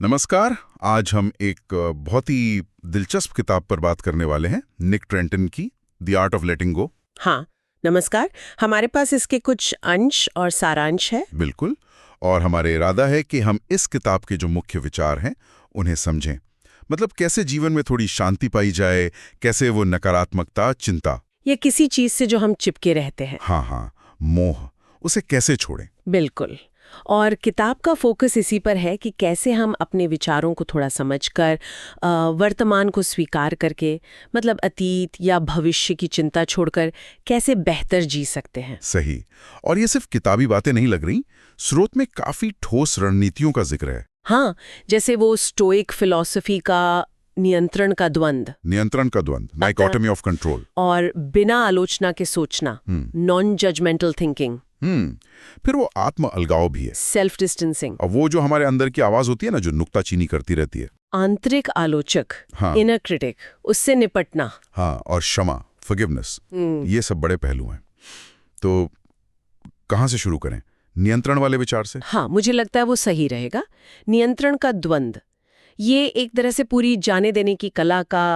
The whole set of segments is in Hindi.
नमस्कार। आज हम एक बहुत ही दिलचस्प किताब पर बात करने वाले हैं, निक ट्रेंटन की द आर्ट ऑफ लेटिंग गो। हाँ, नमस्कार। हमारे पास इसके कुछ अंश और सारांश है। बिल्कुल। और हमारे इरादा है कि हम इस किताब के जो मुख्य विचार हैं उन्हें समझें। मतलब कैसे जीवन में थोड़ी शांति पाई जाए, कैसे वो नकारात्मकता, चिंता ये किसी चीज से जो हम चिपके रहते हैं। हाँ, मोह, उसे कैसे छोड़ें। बिल्कुल। और किताब का फोकस इसी पर है कि कैसे हम अपने विचारों को थोड़ा समझकर वर्तमान को स्वीकार करके, मतलब अतीत या भविष्य की चिंता छोड़कर कैसे बेहतर जी सकते हैं। सही। और ये सिर्फ किताबी बातें नहीं लग रही, स्रोत में काफी ठोस रणनीतियों का जिक्र है। हाँ, जैसे वो स्टोइक फिलॉसफी का नियंत्रण का द्वंद्व, डाइकोटमी ऑफ कंट्रोल, और बिना आलोचना के सोचना, नॉन जजमेंटल थिंकिंग। फिर वो आत्म अलगाव भी है, सेल्फ डिस्टेंसिंग। और वो जो हमारे अंदर की आवाज होती है ना, जो नुक्ताचीनी करती रहती है, आंतरिक आलोचक, इनर क्रिटिक, उससे निपटना। हाँ, और क्षमा, फॉरगिवनेस, ये सब बड़े पहलू हैं। तो कहाँ से शुरू करें? नियंत्रण वाले विचार से? हाँ, मुझे लगता है वो सही रहेगा। नियंत्रण का द्वंद्व, ये एक तरह से पूरी जाने देने की कला का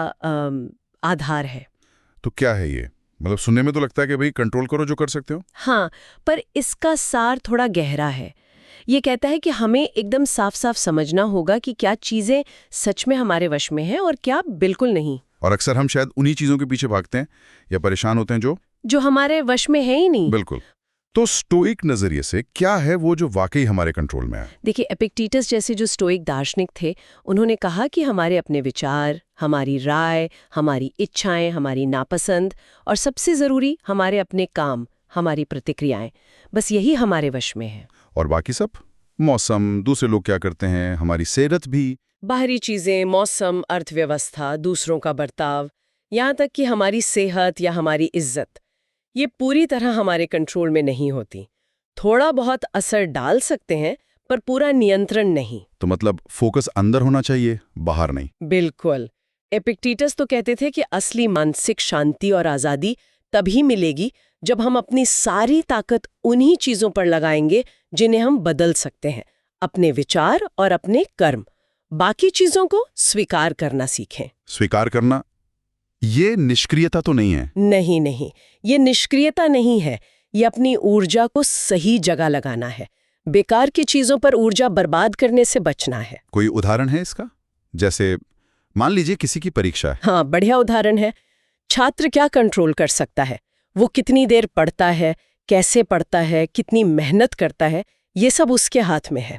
आधार है। तो क्या है ये? मतलब सुनने में तो लगता है कि भाई कंट्रोल करो जो कर सकते हो। हाँ, पर इसका सार थोड़ा गहरा है। ये कहता है कि हमें एकदम साफ साफ समझना होगा कि क्या चीजें सच में हमारे वश में हैं और क्या बिल्कुल नहीं। और अक्सर हम शायद उन्हीं चीजों के पीछे भागते हैं या परेशान होते हैं जो हमारे वश में है ही नहीं। बिल्कुल। तो स्टोइक नजरिए से क्या है वो जो वाकई हमारे कंट्रोल में है? देखिए, एपिक्टेटस जैसे जो स्टोइक दार्शनिक थे, उन्होंने कहा कि हमारे अपने विचार, हमारी राय, हमारी इच्छाएं, हमारी नापसंद, और सबसे जरूरी हमारे अपने काम, हमारी प्रतिक्रियाएं, बस यही हमारे वश में है। और बाकी सब, मौसम, दूसरे लोग क्या करते हैं, हमारी सेहत भी, बाहरी चीजें, मौसम, अर्थव्यवस्था, दूसरों का बर्ताव, यहाँ तक कि हमारी सेहत या हमारी इज्जत, ये पूरी तरह हमारे कंट्रोल में नहीं होती। थोड़ा बहुत असर डाल सकते हैं, पर पूरा नियंत्रण नहीं। तो मतलब फोकस अंदर होना चाहिए, बाहर नहीं। बिल्कुल। एपिक्टेटस तो कहते थे कि असली मानसिक शांति और आजादी तभी मिलेगी जब हम अपनी सारी ताकत उन्हीं चीजों पर लगाएंगे जिन्हें हम बदल सकते हैं, अपने विचार और अपने कर्म। बाकी चीजों को स्वीकार करना सीखें। स्वीकार करना, ये निष्क्रियता तो नहीं है? नहीं, ये निष्क्रियता नहीं है। ये अपनी ऊर्जा को सही जगह लगाना है। बेकार की चीजों पर ऊर्जा बर्बाद करने से बचना है। कोई उदाहरण है इसका? जैसे मान लीजिए किसी की परीक्षा है। हाँ, बढ़िया उदाहरण है। छात्र क्या कंट्रोल कर सकता है? वो कितनी देर पढ़ता है, कैसे पढ़ता है, कितनी मेहनत करता है, ये सब उसके हाथ में है।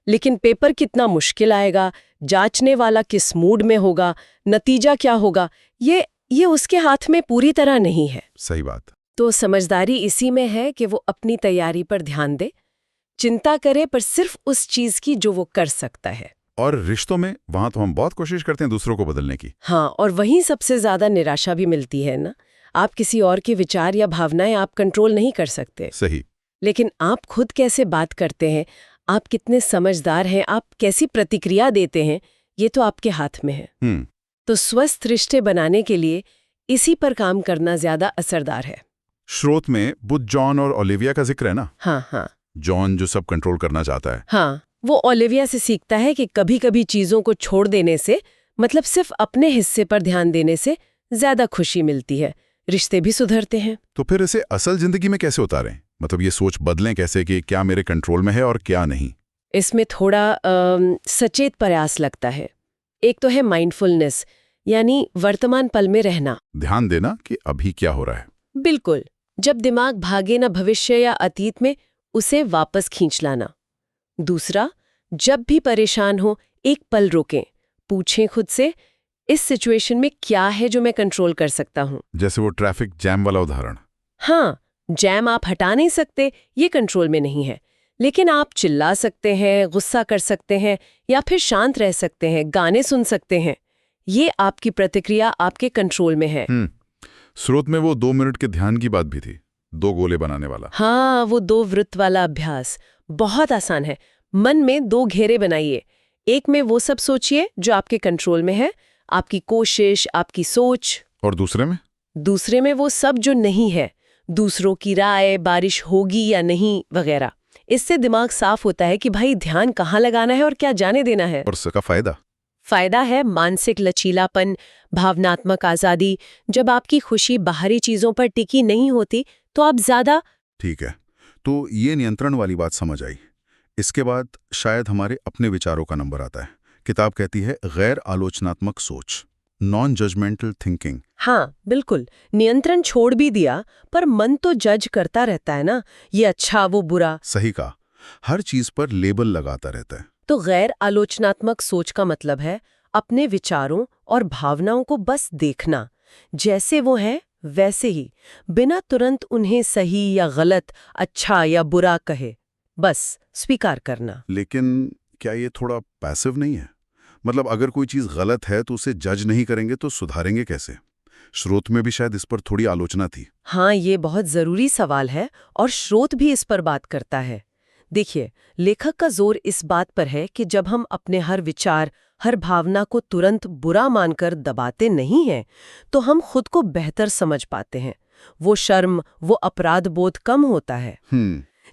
लेकिन पेपर कितना मुश्किल आएगा, जांचने वाला किस मूड में होगा, नतीजा क्या होगा, ये उसके हाथ में पूरी तरह नहीं है। सही बात। तो समझदारी इसी में है कि वो अपनी तैयारी पर ध्यान दे, चिंता करे पर सिर्फ उस चीज की जो वो कर सकता है। और रिश्तों में, वहां तो हम बहुत कोशिश करते हैं दूसरों को बदलने की। हाँ, और वहीं सबसे ज्यादा निराशा भी मिलती है ना। आप किसी और के विचार या भावनाएं आप कंट्रोल नहीं कर सकते। सही। लेकिन आप खुद कैसे बात करते हैं, आप कितने समझदार हैं, आप कैसी प्रतिक्रिया देते हैं, ये तो आपके हाथ में है। तो स्वस्थ रिश्ते बनाने के लिए इसी पर काम करना ज्यादा असरदार है। स्रोत में बुद्ध, जॉन और ओलिविया का जिक्र है ना? हाँ। जॉन जो सब कंट्रोल करना चाहता है। हाँ, वो ओलिविया से सीखता है कि कभी कभी चीजों को छोड़ देने से, मतलब सिर्फ अपने हिस्से पर ध्यान देने से ज्यादा खुशी मिलती है, रिश्ते भी सुधरते हैं। तो फिर इसे असल जिंदगी में कैसे उतारें? मतलब ये सोच बदलें कैसे कि क्या मेरे कंट्रोल में है और क्या नहीं? इसमें थोड़ा सचेत प्रयास लगता है। एक तो है माइंडफुलनेस, यानी वर्तमान पल में रहना, ध्यान देना कि अभी क्या हो रहा है। बिल्कुल। जब दिमाग भागे ना भविष्य या अतीत में, उसे वापस खींच लाना। दूसरा, जब भी परेशान हो, एक पल रोकें, पूछें खुद से, इस सिचुएशन में क्या है जो मैं कंट्रोल कर सकता हूँ। जैसे वो ट्रैफिक जैम वाला उदाहरण। हाँ, जैम आप हटा नहीं सकते, ये कंट्रोल में नहीं है, लेकिन आप चिल्ला सकते हैं, गुस्सा कर सकते हैं, या फिर शांत रह सकते हैं, गाने सुन सकते हैं। ये आपकी प्रतिक्रिया आपके कंट्रोल में है। स्रोत में वो 2 मिनट के ध्यान की बात भी थी, 2 गोले बनाने वाला। हाँ, वो 2 वृत्त वाला अभ्यास बहुत आसान है। मन में 2 घेरे बनाइए। एक में वो सब सोचिए जो आपके कंट्रोल में है, आपकी कोशिश, आपकी सोच। और दूसरे में वो सब जो नहीं है, दूसरों की राय, बारिश होगी या नहीं वगैरह। इससे दिमाग साफ होता है कि भाई ध्यान कहाँ लगाना है और क्या जाने देना है। और इसका फायदा? फायदा है मानसिक लचीलापन, भावनात्मक आजादी। जब आपकी खुशी बाहरी चीजों पर टिकी नहीं होती तो आप ज्यादा। ठीक है, तो ये नियंत्रण वाली बात समझ आई। इसके बाद शायद हमारे अपने विचारों का नंबर आता है। किताब कहती है गैर आलोचनात्मक सोच, नॉन जजमेंटल थिंकिंग। हाँ बिल्कुल, नियंत्रण छोड़ भी दिया पर मन तो जज करता रहता है ना, ये अच्छा वो बुरा। सही कहा, हर चीज पर लेबल लगाता रहता है। तो गैर आलोचनात्मक सोच का मतलब है अपने विचारों और भावनाओं को बस देखना, जैसे वो हैं वैसे ही, बिना तुरंत उन्हें सही या गलत, अच्छा या बुरा कहे, बस स्वीकार करना। लेकिन क्या ये थोड़ा पैसिव नहीं है? मतलब अगर कोई चीज गलत है तो उसे जज नहीं करेंगे तो सुधारेंगे कैसे? स्रोत में भी शायद इस पर थोड़ी आलोचना थी। हाँ, ये बहुत जरूरी सवाल है और स्रोत भी इस पर बात करता है। देखिए, लेखक का जोर इस बात पर है कि जब हम अपने हर विचार, हर भावना को तुरंत बुरा मानकर दबाते नहीं हैं, तो हम खुद को बेहतर समझ पाते हैं। वो शर्म, वो अपराध बोध कम होता है।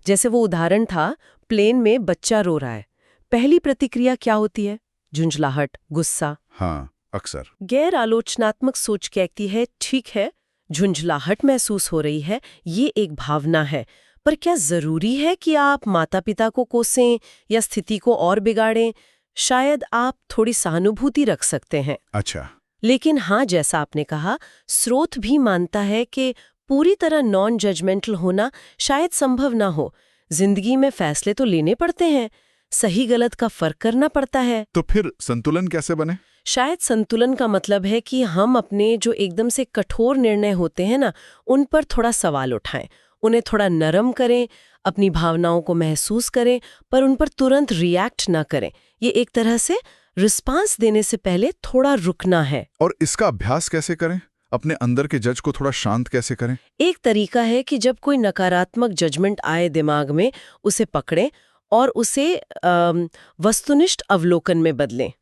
जैसे वो उदाहरण था, प्लेन में बच्चा रो रहा है, पहली प्रतिक्रिया क्या होती है? झुंझलाहट, गुस्सा। हाँ, अक्सर। गैर आलोचनात्मक सोच कहती है ठीक है, झुंझलाहट महसूस हो रही है, ये एक भावना है, पर क्या जरूरी है कि आप माता-पिता को कोसें या स्थिति को और बिगाड़ें? शायद आप थोड़ी सहानुभूति रख सकते हैं। अच्छा। लेकिन हाँ, जैसा आपने कहा, स्रोत भी मानता है कि पूरी तरह नॉन जजमेंटल होना शायद संभव ना हो। जिंदगी में फैसले तो लेने पड़ते हैं, सही गलत का फर्क करना पड़ता है। तो फिर संतुलन कैसे बने? शायद संतुलन का मतलब है कि हम अपने जो एकदम से कठोर निर्णय होते हैं ना, उन पर थोड़ा सवाल उठाएं, उन्हें थोड़ा नरम करें, अपनी भावनाओं को महसूस करें, पर उन पर तुरंत रिएक्ट ना करें। ये एक तरह से रिस्पांस देने से पहले थोड़ा रुकना है। और इसका अभ्यास कैसे करें? अपने अंदर के जज को थोड़ा शांत कैसे करें? एक तरीका है कि जब कोई नकारात्मक जजमेंट आए दिमाग में, उसे पकड़ें और उसे वस्तुनिष्ठ अवलोकन में बदलें।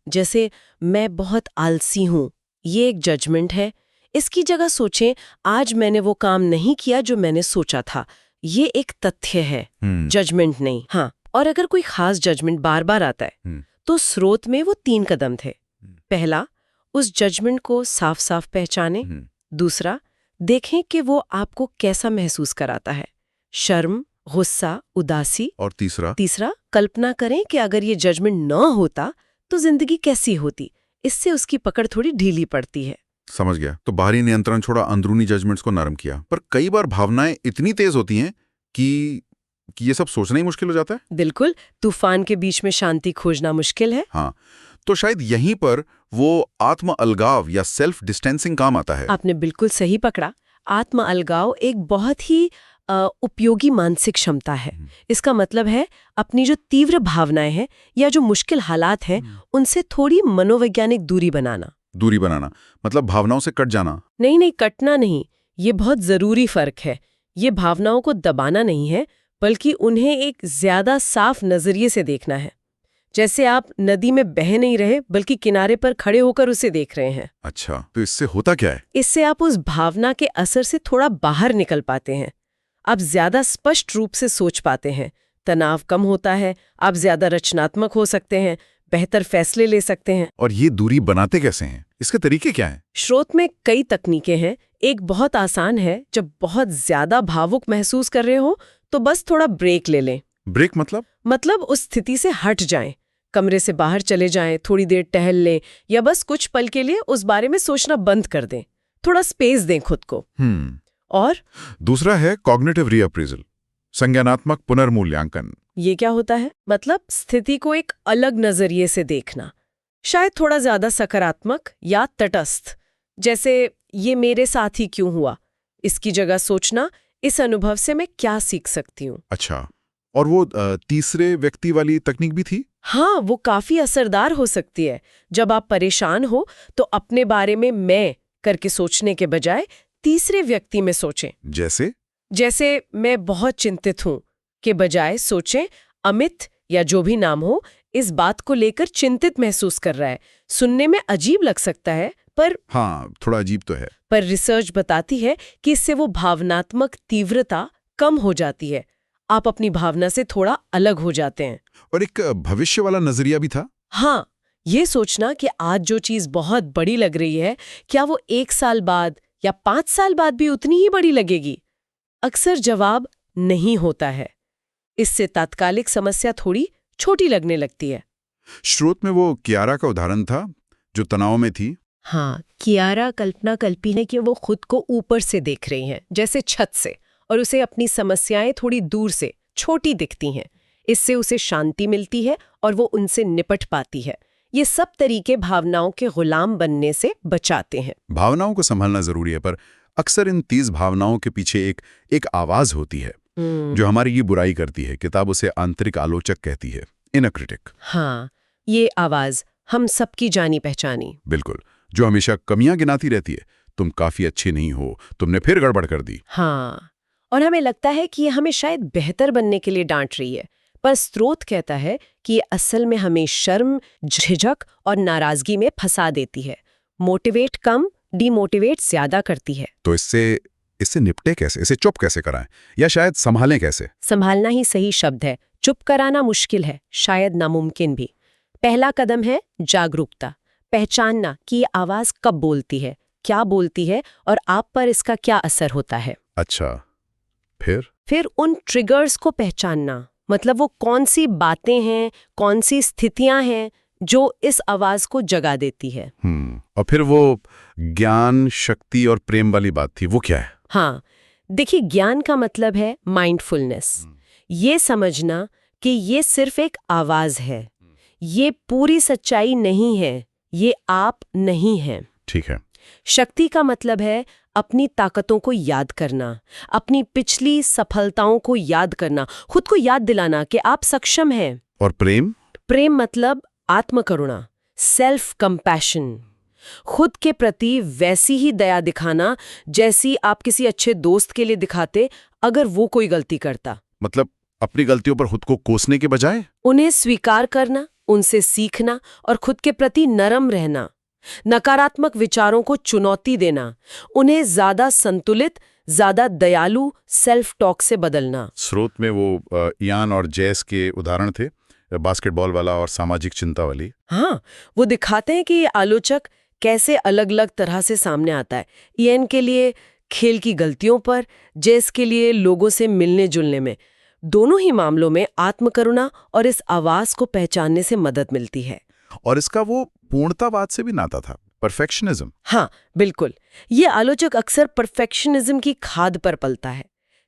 जैसे मैं बहुत आलसी हूँ, ये एक जजमेंट है। इसकी जगह सोचें, आज मैंने वो काम नहीं किया जो मैंने सोचा था। ये एक तथ्य है, जजमेंट नहीं। हाँ, और अगर कोई खास जजमेंट बार बार आता है, तो स्रोत में वो 3 कदम थे। पहला, उस जजमेंट को साफ साफ पहचानें। दूसरा, देखें कि वो आपको कैसा महसूस कराता है, शर्म, गुस्सा, उदासी। और तीसरा, कल्पना करें कि अगर ये जजमेंट न होता तो जिंदगी कैसी होती। इससे उसकी पकड़ थोड़ी ढीली पड़ती है। समझ गया। तो बाहरी नियंत्रण छोड़ा, अंदरूनी जजमेंट्स को नरम किया। पर कई बार भावनाएं इतनी तेज होती हैं कि ये सब सोचना ही मुश्किल हो जाता है। बिल्कुल, तूफान के बीच में शांति खोजना मुश्किल है। हाँ, तो शायद यहीं पर वो आत्म अलगाव या सेल्फ डिस्टेंसिंग काम आता है। आपने बिल्कुल सही पकड़ा। आत्म अलगाव एक बहुत ही उपयोगी मानसिक क्षमता है। इसका मतलब है अपनी जो तीव्र भावनाएं हैं या जो मुश्किल हालात हैं, उनसे थोड़ी मनोवैज्ञानिक दूरी बनाना। दूरी बनाना मतलब भावनाओं से कट जाना? नहीं, कटना नहीं, ये बहुत जरूरी फर्क है। ये भावनाओं को दबाना नहीं है, बल्कि उन्हें एक ज्यादा साफ नजरिए से देखना है। जैसे आप नदी में बह नहीं रहे, बल्कि किनारे पर खड़े होकर उसे देख रहे हैं। अच्छा, तो इससे होता क्या है? इससे आप उस भावना के असर से थोड़ा बाहर निकल पाते हैं। आप ज्यादा स्पष्ट रूप से सोच पाते हैं, तनाव कम होता है, आप ज्यादा रचनात्मक हो सकते हैं, बेहतर फैसले ले सकते हैं। और ये दूरी बनाते कैसे हैं? इसके तरीके क्या हैं? स्रोत में कई तकनीकें हैं। एक बहुत आसान है, जब बहुत ज्यादा भावुक महसूस कर रहे हो तो बस थोड़ा ब्रेक ले लें। ब्रेक मतलब उस स्थिति से हट जाएं, कमरे से बाहर चले जाएं, थोड़ी देर टहल लें, या बस कुछ पल के लिए उस बारे में सोचना बंद कर दें। थोड़ा स्पेस दें खुद को। और दूसरा है कॉग्निटिव रीअप्रेजल, संज्ञानात्मक पुनर्मूल्यांकन। ये क्या होता है? मतलब स्थिति को एक अलग नजरिए से देखना, शायद थोड़ा ज्यादा सकारात्मक या तटस्थ। जैसे ये मेरे साथ ही क्यों हुआ, इसकी जगह सोचना इस अनुभव से मैं क्या सीख सकती हूँ। अच्छा, और वो तीसरे व्यक्ति वाली तकनीक भी थी? हाँ, वो काफी असरदार हो सकती है। जब आप परेशान हो तो अपने बारे में मैं करके सोचने के बजाय तीसरे व्यक्ति में सोचें। जैसे मैं बहुत चिंतित हूं के बजाय सोचें अमित या जो भी नाम हो इस बात को लेकर चिंतित महसूस कर रहा है। सुनने में अजीब लग सकता है, पर हाँ, थोड़ा अजीब तो है। पर रिसर्च बताती है कि इससे वो भावनात्मक तीव्रता कम हो जाती है। आप अपनी भावना से थोड़ा अलग हो जाते हैं। और एक भविष्य वाला नजरिया भी था। हाँ, ये सोचना कि आज जो चीज बहुत बड़ी लग रही है, क्या वो 1 साल बाद या 5 साल बाद भी उतनी ही बड़ी लगेगी? अक्सर जवाब नहीं होता है। इससे तात्कालिक समस्या थोड़ी छोटी लगने लगती है। स्रोत में वो कियारा का उदाहरण था जो तनाव में थी। हाँ, कियारा कल्पना कल्पी है कि वो खुद को ऊपर से देख रही हैं, जैसे छत से, और उसे अपनी समस्याएं थोड़ी दूर से, छोटी दिखती हैं। इससे उसे शांति मिलती है और वो उनसे निपट पाती है। ये सब तरीके भावनाओं के गुलाम बनने से बचाते हैं। भावनाओं को संभालना जरूरी है, पर अक्सर इन तेज भावनाओं के पीछे एक आवाज होती है जो हमारी ये बुराई करती है। किताब उसे आंतरिक आलोचक कहती है, इनर क्रिटिक। हाँ, ये आवाज हम सबकी जानी पहचानी। बिल्कुल, जो हमेशा कमियां गिनाती रहती है। तुम काफी अच्छी नहीं हो, तुमने फिर गड़बड़ कर दी। हाँ, और हमें लगता है कि ये हमें शायद बेहतर बनने के लिए डांट रही है, पर स्रोत कहता है कि ये असल में हमें शर्म, झिझक और नाराजगी में फंसा देती है। मोटिवेट कम, डीमोटिवेट ज्यादा करती है। तो इससे निपटे कैसे? इसे चुप कैसे कराएं, या शायद संभालें कैसे? संभालना ही सही शब्द है। चुप कराना मुश्किल है, शायद नामुमकिन भी। पहला कदम है जागरूकता, पहचानना कि ये आवाज कब बोलती है, क्या बोलती है और आप पर इसका क्या असर होता है। अच्छा, फिर उन ट्रिगर्स को पहचानना, मतलब वो कौन सी बातें हैं, कौन सी स्थितियां हैं जो इस आवाज को जगा देती है। और फिर वो ज्ञान, शक्ति और प्रेम वाली बात थी, वो क्या है? हाँ, देखिए, ज्ञान का मतलब है माइंडफुलनेस। ये समझना कि ये सिर्फ एक आवाज है, ये पूरी सच्चाई नहीं है, ये आप नहीं हैं। ठीक है। शक्ति का मतलब है अपनी ताकतों को याद करना, अपनी पिछली सफलताओं को याद करना, खुद को याद दिलाना कि आप सक्षम हैं। और प्रेम मतलब आत्मकरुणा, सेल्फ कंपैशन, खुद के प्रति वैसी ही दया दिखाना जैसी आप किसी अच्छे दोस्त के लिए दिखाते अगर वो कोई गलती करता। मतलब अपनी गलतियों पर खुद को कोसने के बजाय उन्हें स्वीकार करना, उनसे सीखना और खुद के प्रति नरम रहना। नकारात्मक विचारों को चुनौती देना, उन्हें ज्यादा संतुलित, ज्यादा दयालु सेल्फ टॉक से बदलना। स्रोत में वो इयान और जैस के उदाहरण थे, बास्केटबॉल वाला और सामाजिक चिंता वाली। हाँ, वो दिखाते हैं कि ये आलोचक कैसे अलग अलग तरह से सामने आता है। इयान के लिए खेल की गलतियों पर, जैस के लिए लोगों से मिलने जुलने में। दोनों ही मामलों में आत्मकरुणा और इस आवाज को पहचानने से मदद मिलती है। और इसका वो पूर्णतावाद से भी नाता था, परफेक्शनिज्म। हाँ, बिल्कुल। ये आलोचक अक्सर परफेक्शनिज्म की खाद पर पलता है।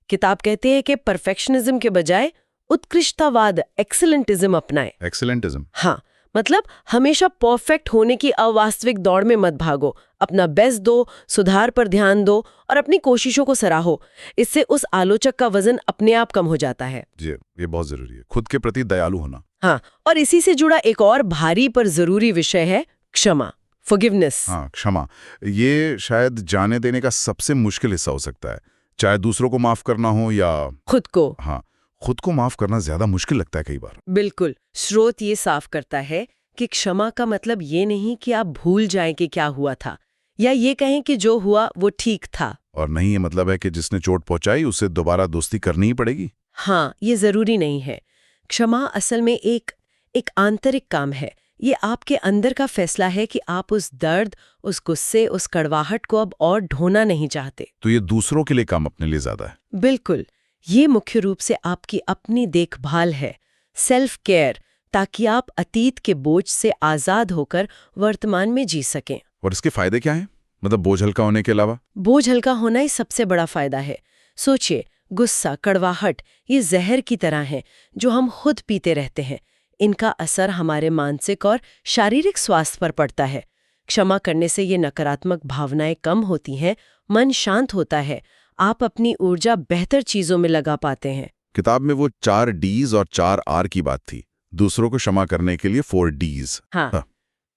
किताब कहते हैं कि परफेक्शनिज्म के बजाय उत्कृष्टतावाद, एक्सीलेंटिज्म अपनाएं। एक्सीलेंटिज्म? हाँ, मतलब हमेशा परफेक्ट होने की अवास्तविक दौड़ में मत भागो। अपना बेस्ट दो, सुधार पर ध्यान दो और अपनी कोशिशों को सराहो। इससे उस आलोचक का वजन अपने आप कम हो जाता है। जी, ये बहुत जरूरी है, खुद के प्रति दयालु होना। हाँ, और इसी से जुड़ा एक और भारी पर जरूरी विषय है क्षमा, फॉरगिवनेस। हाँ, क्षमा। ये शायद जाने देने का सबसे मुश्किल हिस्सा हो सकता है, चाहे दूसरों को माफ करना हो या खुद को। हाँ, खुद को माफ करना ज्यादा मुश्किल लगता है कई बार। बिल्कुल। स्रोत ये साफ करता है कि क्षमा का मतलब ये नहीं कि आप भूल जाएं कि क्या हुआ था, या ये कहें कि जो हुआ वो ठीक था। और नहीं, ये मतलब है कि जिसने चोट पहुंचाई उससे दोबारा दोस्ती करनी ही पड़ेगी। हाँ, ये जरूरी नहीं है। क्षमा असल में एक आंतरिक काम है। ये आपके अंदर का फैसला है कि आप उस दर्द, उस गुस्से, उस कड़वाहट को अब और ढोना नहीं चाहते। तो ये दूसरों के लिए काम अपने लिए ज्यादा है। बिल्कुल, ये मुख्य रूप से आपकी अपनी देखभाल है, सेल्फ केयर, ताकि आप अतीत के बोझ से आजाद होकर वर्तमान में जी सकें। और इसके फायदे क्या हैं? मतलब बोझ हल्का होने के अलावा? बोझ हल्का होना ही सबसे बड़ा फायदा है। सोचिए, गुस्सा, कड़वाहट ये जहर की तरह हैं जो हम खुद पीते रहते हैं। इनका असर हमारे मानसिक और शारीरिक स्वास्थ्य पर पड़ता है। क्षमा करने से ये नकारात्मक भावनाएं कम होती हैं, मन शांत होता है, आप अपनी ऊर्जा बेहतर चीजों में लगा पाते हैं। किताब में वो 4 Ds और 4 R की बात थी, दूसरों को क्षमा करने के लिए 4 Ds। हाँ।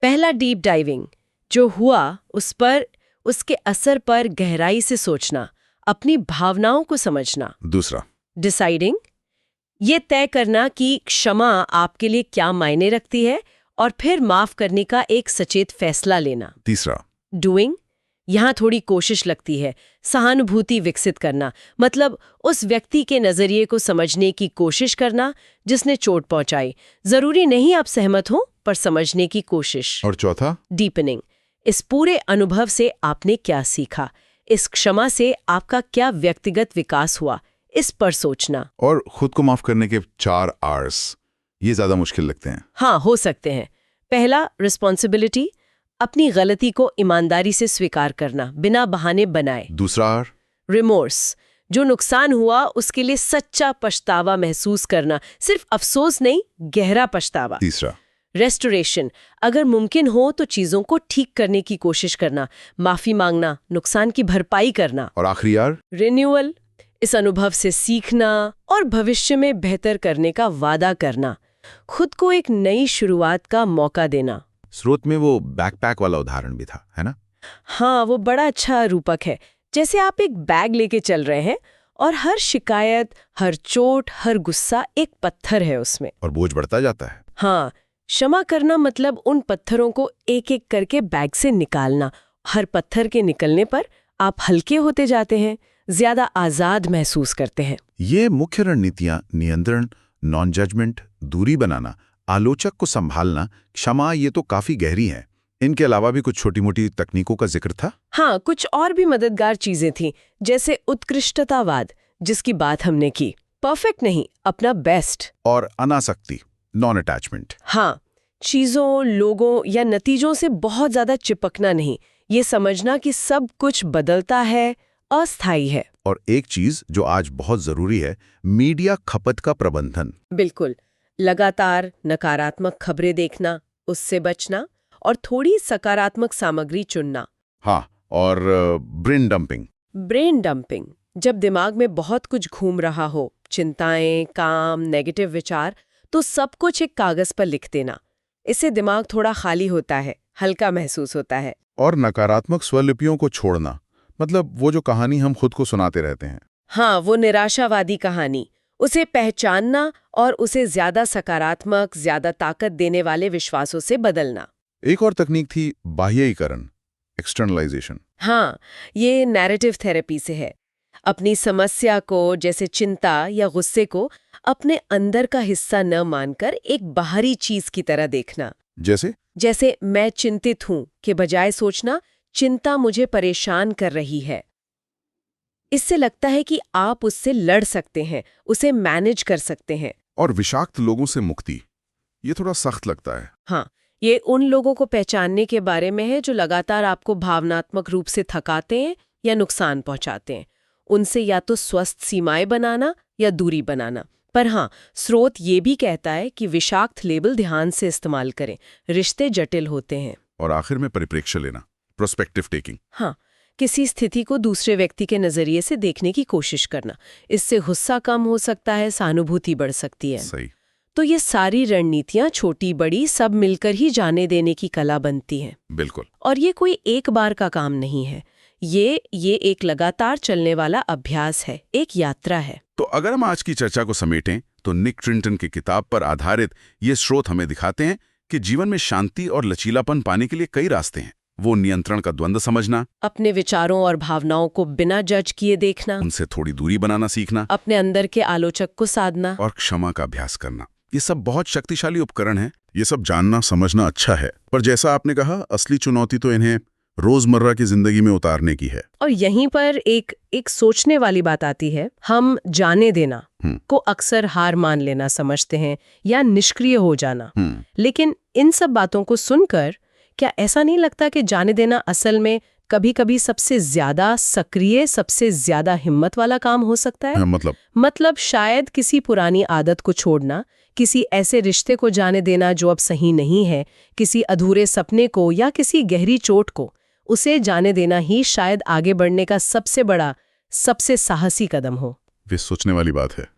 पहला डीप डाइविंग, जो हुआ उस पर, उसके असर पर गहराई से सोचना, अपनी भावनाओं को समझना। दूसरा डिसाइडिंग, ये तय करना कि क्षमा आपके लिए क्या मायने रखती है और फिर माफ करने का एक सचेत फैसला लेना। तीसरा डूइंग, यहाँ थोड़ी कोशिश लगती है, सहानुभूति विकसित करना, मतलब उस व्यक्ति के नजरिए को समझने की कोशिश करना जिसने चोट पहुंचाई। जरूरी नहीं आप सहमत हो, पर समझने की कोशिश। और चौथा, डीपनिंग। इस पूरे अनुभव से आपने क्या सीखा, इस क्षमा से आपका क्या व्यक्तिगत विकास हुआ, इस पर सोचना। और खुद को माफ करने के 4 Rs, ये ज्यादा मुश्किल लगते हैं। हाँ, हो सकते हैं। पहला, रिस्पॉन्सिबिलिटी, अपनी गलती को ईमानदारी से स्वीकार करना, बिना बहाने बनाए। दूसरा R, रिमोर्स, जो नुकसान हुआ उसके लिए सच्चा पछतावा महसूस करना, सिर्फ अफसोस नहीं, गहरा पछतावा। तीसरा, रेस्टोरेशन, अगर मुमकिन हो तो चीजों को ठीक करने की कोशिश करना, माफी मांगना, नुकसान की भरपाई करना। और आखिरी R, रिन्यूअल, इस अनुभव से सीखना और भविष्य में बेहतर करने का वादा करना, खुद को एक नई शुरुआत का मौका देना। स्रोत में वो बैकपैक वाला उदाहरण भी था, है ना? हाँ, वो बड़ा अच्छा रूपक है। जैसे आप एक बैग लेके चल रहे हैं और हर शिकायत, हर चोट, हर गुस्सा एक पत्थर है उसमें, और बोझ बढ़ता जाता है। हाँ, क्षमा करना मतलब उन पत्थरों को एक एक करके बैग से निकालना। हर पत्थर के निकलने पर आप हल्के होते जाते हैं, ज्यादा आजाद महसूस करते हैं। ये मुख्य रणनीतियां नियंत्रण, नॉन जजमेंट, दूरी बनाना, आलोचक को संभालना, क्षमा, ये तो काफी गहरी हैं। इनके अलावा भी कुछ छोटी मोटी तकनीकों का जिक्र था? हाँ, कुछ और भी मददगार चीजें थीं, जैसे उत्कृष्टतावाद, जिसकी बात हमने की, परफेक्ट नहीं, अपना बेस्ट। और अनासक्ति, नॉन अटैचमेंट। हाँ, चीजों, लोगों या नतीजों से बहुत ज्यादा चिपकना नहीं, ये समझना कि सब कुछ बदलता है, अस्थायी है। और एक चीज जो आज बहुत जरूरी है, मीडिया खपत का प्रबंधन। बिल्कुल, लगातार नकारात्मक खबरें देखना, उससे बचना और थोड़ी सकारात्मक सामग्री चुनना। हाँ, और ब्रेन डंपिंग। ब्रेन डंपिंग, जब दिमाग में बहुत कुछ घूम रहा हो, चिंताएं, काम, नेगेटिव विचार, तो सब कुछ एक कागज पर लिख देना। इससे दिमाग थोड़ा खाली होता है, हल्का महसूस होता है। और नकारात्मक स्वलिपियों को छोड़ना, मतलब वो जो कहानी हम खुद को सुनाते रहते हैं। हाँ, वो निराशावादी कहानी, उसे पहचानना और उसे ज्यादा सकारात्मक, ज्यादा ताकत देने वाले विश्वासों से बदलना। एक और तकनीक थी बाह्यीकरण, एक्सटर्नलाइजेशन। हाँ, ये नैरेटिव थेरेपी से है। अपनी समस्या को, जैसे चिंता या गुस्से को, अपने अंदर का हिस्सा न मानकर एक बाहरी चीज की तरह देखना। जैसे मैं चिंतित हूं के बजाय सोचना, चिंता मुझे परेशान कर रही है। इससे लगता है कि आप उससे लड़ सकते हैं, उसे मैनेज कर सकते हैं। और विषाक्त लोगों से मुक्ति, ये थोड़ा सख्त लगता है। हाँ, ये उन लोगों को पहचानने के बारे में है जो लगातार आपको भावनात्मक रूप से थकाते हैं या नुकसान पहुंचाते हैं। उनसे या तो स्वस्थ सीमाएं बनाना या दूरी बनाना। पर हाँ, स्रोत ये भी कहता है कि विषाक्त लेबल ध्यान से इस्तेमाल करें, रिश्ते जटिल होते हैं। और आखिर में परिप्रेक्ष्य लेना, प्रोस्पेक्टिव टेकिंग। हाँ, किसी स्थिति को दूसरे व्यक्ति के नजरिए से देखने की कोशिश करना। इससे गुस्सा कम हो सकता है, सहानुभूति बढ़ सकती है। सही। तो ये सारी रणनीतियां छोटी बड़ी सब मिलकर ही जाने देने की कला बनती हैं। बिल्कुल। और ये कोई एक बार का काम नहीं है, ये एक लगातार चलने वाला अभ्यास है, एक यात्रा है। तो अगर हम आज की चर्चा को समेटें तो निक ट्रिंटन की किताब पर आधारित ये स्रोत हमें दिखाते हैं कि जीवन में शांति और लचीलापन पाने के लिए कई रास्ते हैं। वो नियंत्रण का द्वंद्व समझना, अपने विचारों और भावनाओं को बिना जज किए देखना, उनसे थोड़ी दूरी बनाना सीखना, अपने अंदर के आलोचक को साधना और क्षमा का अभ्यास करना, ये सब बहुत शक्तिशाली उपकरण हैं। ये सब जानना समझना अच्छा है, पर जैसा आपने कहा, असली चुनौती तो इन्हें रोजमर्रा की जिंदगी में उतारने की है। और यहीं पर एक सोचने वाली बात आती है। हम जाने देना को अक्सर हार मान लेना समझते हैं या निष्क्रिय हो जाना। लेकिन इन सब बातों को सुनकर क्या ऐसा नहीं लगता कि जाने देना असल में कभी-कभी सबसे ज्यादा सक्रिय, सबसे ज्यादा हिम्मत वाला काम हो सकता है? मतलब शायद किसी पुरानी आदत को छोड़ना, किसी ऐसे रिश्ते को जाने देना जो अब सही नहीं है, किसी अधूरे सपने को या किसी गहरी चोट को, उसे जाने देना ही शायद आगे बढ़ने का सबसे बड़ा, सबसे साहसी कदम हो। ये सोचने वाली बात है।